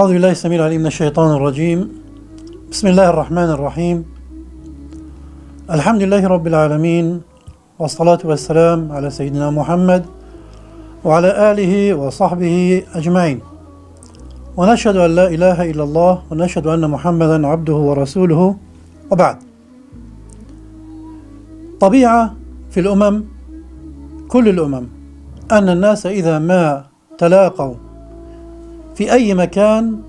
أعوذ بالله السميع العليم من الشيطان الرجيم. بسم الله الرحمن الرحيم. الحمد لله رب العالمين، والصلاة والسلام على سيدنا محمد وعلى آله وصحبه أجمعين، ونشهد أن لا إله إلا الله ونشهد أن محمدا عبده ورسوله، وبعد. طبيعة في الأمم، كل الأمم، أن الناس إذا ما تلاقوا في أي مكان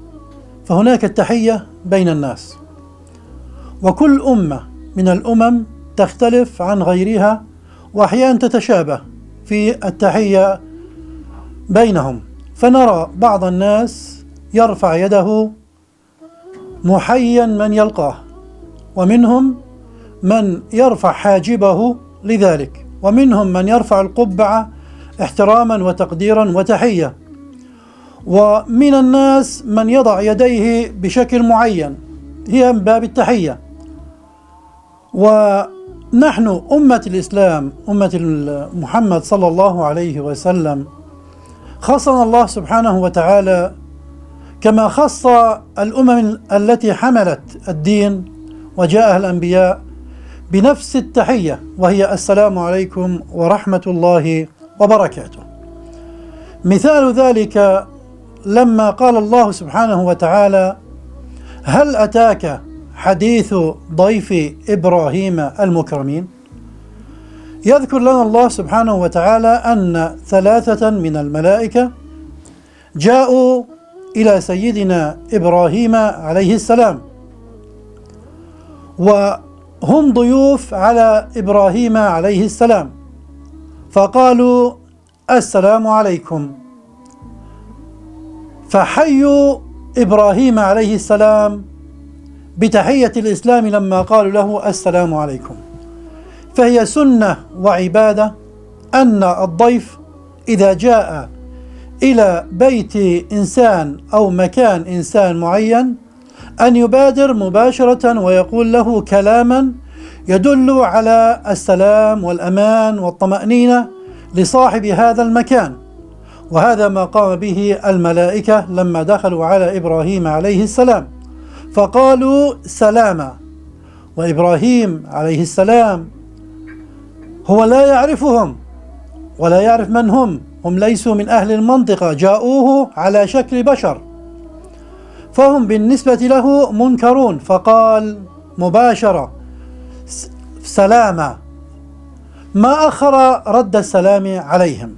فهناك التحية بين الناس، وكل أمة من الأمم تختلف عن غيرها، وأحيانا تتشابه في التحية بينهم. فنرى بعض الناس يرفع يده محيا من يلقاه، ومنهم من يرفع حاجبه لذلك، ومنهم من يرفع القبعة احتراما وتقديرا وتحية، ومن الناس من يضع يديه بشكل معين هي من باب التحية. ونحن أمة الإسلام، أمة محمد صلى الله عليه وسلم، خصنا الله سبحانه وتعالى كما خص الأمم التي حملت الدين وجاءها الأنبياء بنفس التحية، وهي السلام عليكم ورحمة الله وبركاته. مثال ذلك لما قال الله سبحانه وتعالى: هل أتاك حديث ضيف إبراهيم المكرمين؟ يذكر لنا الله سبحانه وتعالى أن 3 من الملائكة جاءوا إلى سيدنا إبراهيم عليه السلام، وهم ضيوف على إبراهيم عليه السلام، فقالوا: السلام عليكم. فحيوا إبراهيم عليه السلام بتحية الإسلام لما قالوا له السلام عليكم. فهي سنة وعبادة أن الضيف إذا جاء إلى بيت إنسان أو مكان إنسان معين أن يبادر مباشرة ويقول له كلاما يدل على السلام والأمان والطمأنينة لصاحب هذا المكان. وهذا ما قام به الملائكة لما دخلوا على إبراهيم عليه السلام، فقالوا سلاما. وإبراهيم عليه السلام هو لا يعرفهم ولا يعرف من هم ليسوا من أهل المنطقة، جاءوه على شكل بشر، فهم بالنسبة له منكرون، فقال مباشرة سلاما، ما أخر رد السلام عليهم.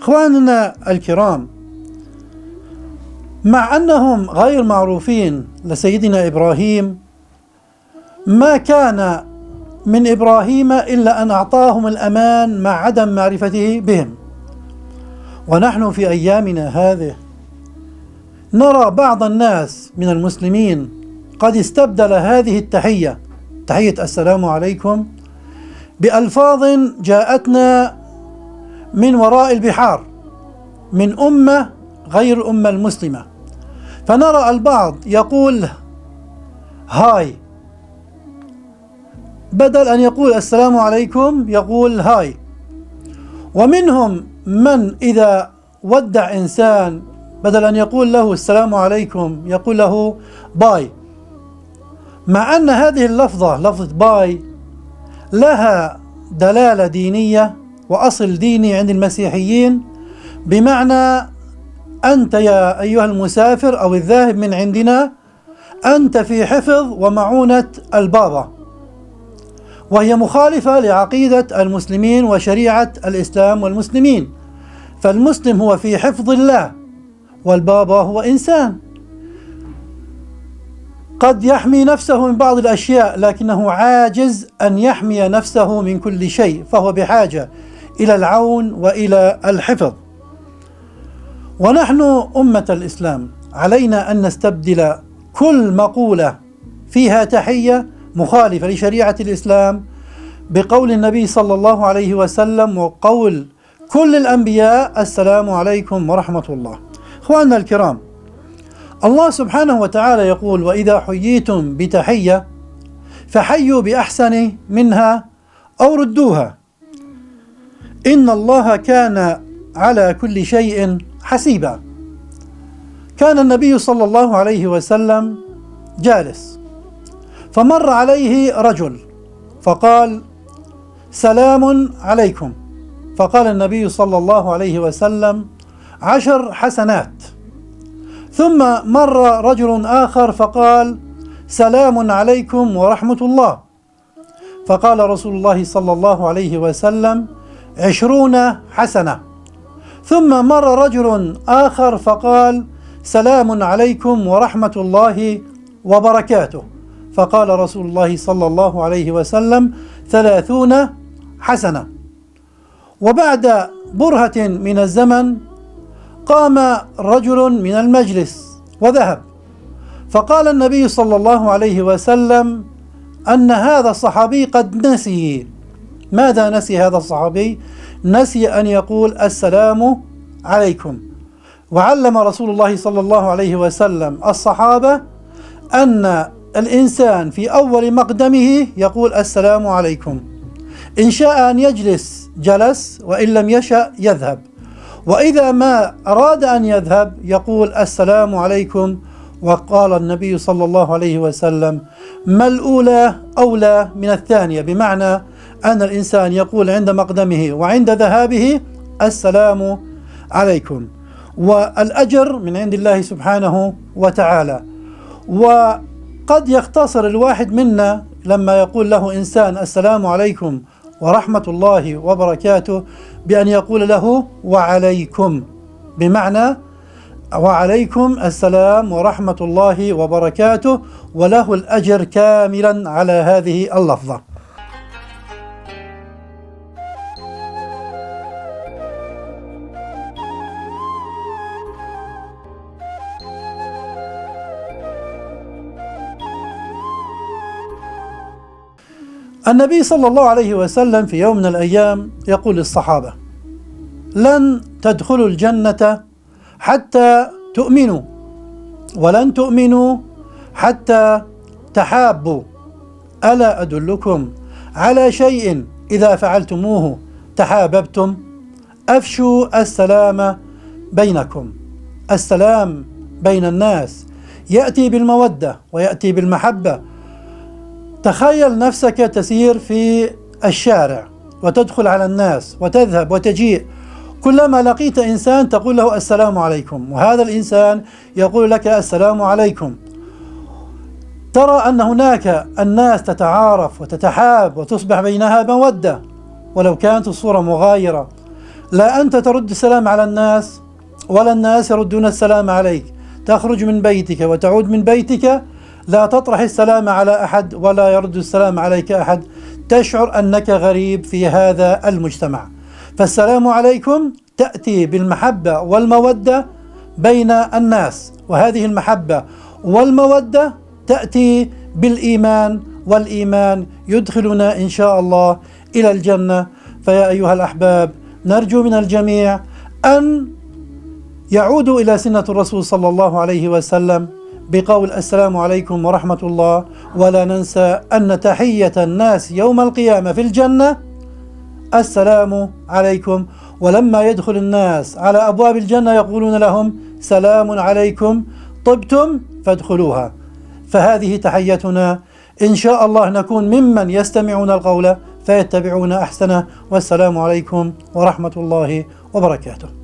إخواننا الكرام، مع أنهم غير معروفين لسيدنا إبراهيم، ما كان من إبراهيم إلا أن أعطاهم الأمان مع عدم معرفته بهم. ونحن في أيامنا هذه نرى بعض الناس من المسلمين قد استبدل هذه التحية، تحية السلام عليكم، بألفاظ جاءتنا من وراء البحار، من أمة غير الأمة المسلمة. فنرى البعض يقول هاي، بدل أن يقول السلام عليكم يقول هاي. ومنهم من إذا ودع إنسان بدل أن يقول له السلام عليكم يقول له باي، مع أن هذه اللفظة، لفظة باي، لها دلالة دينية وأصل ديني عند المسيحيين، بمعنى أنت يا أيها المسافر أو الذاهب من عندنا، أنت في حفظ ومعونة البابا، وهي مخالفة لعقيدة المسلمين وشريعة الإسلام والمسلمين. فالمسلم هو في حفظ الله، والبابا هو إنسان قد يحمي نفسه من بعض الأشياء، لكنه عاجز أن يحمي نفسه من كل شيء، فهو بحاجة إلى العون وإلى الحفظ. ونحن أمة الإسلام علينا أن نستبدل كل مقولة فيها تحية مخالفة لشريعة الإسلام بقول النبي صلى الله عليه وسلم وقول كل الأنبياء: السلام عليكم ورحمة الله. إخواننا الكرام، الله سبحانه وتعالى يقول: وإذا حييتم بتحية فحيوا بأحسن منها أو ردوها إن الله كان على كل شيء حسيبا. كان النبي صلى الله عليه وسلم جالس، فمر عليه رجل فقال: سلام عليكم. فقال النبي صلى الله عليه وسلم: 10 حسنات. ثم مر رجل آخر فقال: سلام عليكم ورحمة الله. فقال رسول الله صلى الله عليه وسلم: 20 حسنة. ثم مر رجل آخر فقال: سلام عليكم ورحمة الله وبركاته. فقال رسول الله صلى الله عليه وسلم: 30 حسنة. وبعد برهة من الزمن قام رجل من المجلس وذهب، فقال النبي صلى الله عليه وسلم أن هذا الصحابي قد نسي. ماذا نسي هذا الصحابي؟ نسي أن يقول السلام عليكم. وعلم رسول الله صلى الله عليه وسلم الصحابة أن الإنسان في أول مقدمه يقول السلام عليكم، إن شاء أن يجلس جلس، وإن لم يشأ يذهب، وإذا ما أراد أن يذهب يقول السلام عليكم. وقال النبي صلى الله عليه وسلم: ما الأولى أولى من الثانية، بمعنى أن الإنسان يقول عند مقدمه وعند ذهابه السلام عليكم، والأجر من عند الله سبحانه وتعالى. وقد يختصر الواحد منا لما يقول له إنسان السلام عليكم ورحمة الله وبركاته بأن يقول له وعليكم، بمعنى وعليكم السلام ورحمة الله وبركاته، وله الأجر كاملا على هذه اللفظة. النبي صلى الله عليه وسلم في يوم من الأيام يقول للصحابة: لن تدخلوا الجنة حتى تؤمنوا، ولن تؤمنوا حتى تحابوا، ألا أدلكم على شيء إذا فعلتموه تحاببتم؟ أفشوا السلام بينكم. السلام بين الناس يأتي بالمودة ويأتي بالمحبة. تخيل نفسك تسير في الشارع وتدخل على الناس وتذهب وتجيء، كلما لقيت إنسان تقول له السلام عليكم، وهذا الإنسان يقول لك السلام عليكم. ترى أن هناك الناس تتعارف وتتحاب وتصبح بينها مودة، ولو كانت الصورة مغايرة. لا أنت ترد السلام على الناس ولا الناس يردون السلام عليك. تخرج من بيتك وتعود من بيتك لا تطرح السلام على أحد ولا يرد السلام عليك أحد، تشعر أنك غريب في هذا المجتمع. فالسلام عليكم تأتي بالمحبة والمودة بين الناس، وهذه المحبة والمودة تأتي بالإيمان، والإيمان يدخلنا إن شاء الله إلى الجنة. فيا أيها الأحباب، نرجو من الجميع أن يعودوا إلى سنة الرسول صلى الله عليه وسلم بقول السلام عليكم ورحمة الله. ولا ننسى أن تحية الناس يوم القيامة في الجنة السلام عليكم، ولما يدخل الناس على أبواب الجنة يقولون لهم سلام عليكم طبتم فادخلوها. فهذه تحيتنا، إن شاء الله نكون ممن يستمعون القول فيتبعون أحسنه. والسلام عليكم ورحمة الله وبركاته.